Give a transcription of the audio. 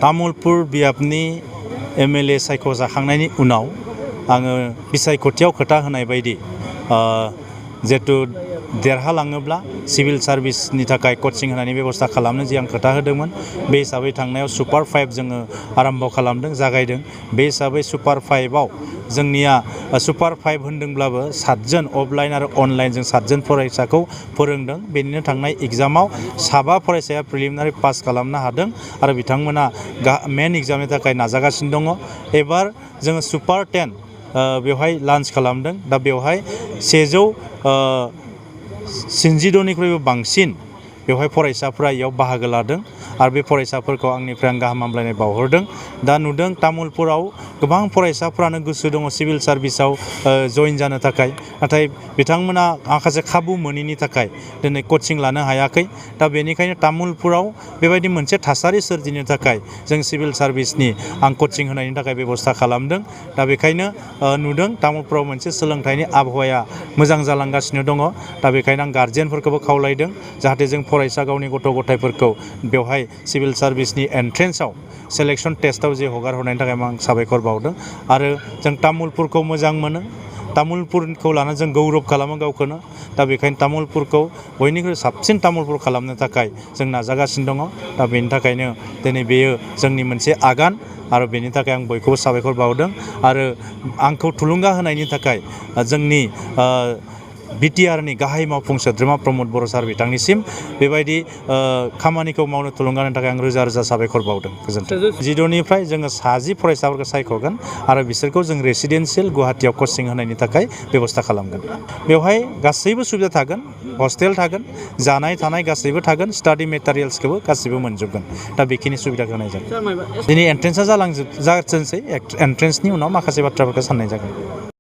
तामुलपुर बियाबनि MLA सायख'जाखांनायनि उनाव आङो बिसायख'थियाव खोथा होनाय बायदि जेतु देरहालाङोब्ला सिभिल सार्भिसनि थाखाय कचिं होनायनि बेबस्था खालामनो जि आं खोथा होदोंमोन बे हिसाबै थांनायाव सुपार 5 जोङो आरम्भ खालामदों जागायदों बे हिसाबै सुपार 5आव जोंनिया सुपार 5 होनदोंब्लाबो 7 जन अफलाइन आरो अनलाइन जों 7 जन फरायसाखौ फोरोंदों बेनिनो थांनाय एग्जामाव 7 फरायसाया प्रिलिमिनारि पास खालामनो हादों आरो बिथांमोना मेन एग्जामनि थाखाय नाजागासिनो दङ एबार जोङो सुपार 10 बेवहाय लन्च खालामदों दा बेवहाय 162निख्रुइबो बांसिन बेवहाय फरायसाफोरा इयाव बाहागो लादों आरो बे फरायसाफोरखौ आंनिफ्राय आं गाहाम हामलायनाय बावहरदों दा नुदों तामुलपुराव गोबां फरायसाफ्रानो गोसो दङ सिभिल सार्भिसाव जइन जानो थाखाय नाथाय बिथांमोना माखासे खाबु मोनैनि थाखाय दिनै कचिं लानो हायाखै दा बेनिखायनो तामुलपुराव बेबायदि मोनसे थासारि सोरजिनो थाखाय जों सिभिल सार्भिसनि आं कचिं होनायनि थाखाय बेबस्था खालामदों दा बेखायनो नुदों तामुलपुराव मोनसे सोलोंथाइनि आबहावाया मोजां जालांगासिनो दङ दा बेखायनो आं गार्जियानफोरखौबो खावलायदों जाहाथे जों फरायसा गावनि गथ' गथायफोरखौ बेवहाय सिभिल सार्भिसनि एन्ट्रेन्सआव सेलेक्सन टेस्टआव जे हगार हरनायनि थाखाय आं साबायखर बावदों आरो जों तामुलपुरखौ मोजां मोनो तामुलपुरखौ लाना जों गौरब खालामो गावखौनो दा बेखायनो तामुलपुरखौ बयनिख्रुइ साबसिन तामुलपुर खालामनो थाखाय जों नाजागासिनो दङ दा बेनि थाखायनो दिनै बेयो जोंनि मोनसे आगान आरो बेनि थाखाय आं बयखौबो साबायखर बावदों आरो आंखौ थुलुंगा होनायनि थाखाय जोंनि BTRनि गाहाय मावफुं सोद्रोमा प्रमद बर' सार बिथांनिसिम बेबायदि खामानिखौ मावनो थुलुंगा होनो थाखाय आं रोजा रोजा साबायखर बावदों गोजोन्थों 16निफ्राय जोङो 60 फरायसाफोरखौ सायख'गोन आरो बिसोरखौ जों रेसिडेन्सियेल गुवाहाटीयाव कचिं होनायनि थाखाय बेबस्था खालामगोन बेवहाय गासैबो सुबिदा थागोन हस्टेल थागोन जानाय थानाय गासैबो थागोन स्टाडि मेटेरियेल्सखौबो गासैबो मोनजोबगोन दा बेखिनि सुबिदाखौ होनाय जागोन दिनै एन्ट्रेन्सआ जाथोंसै एन्ट्रेन्सनि उनाव माखासे बाथ्राफोरखौ साननाय जागोन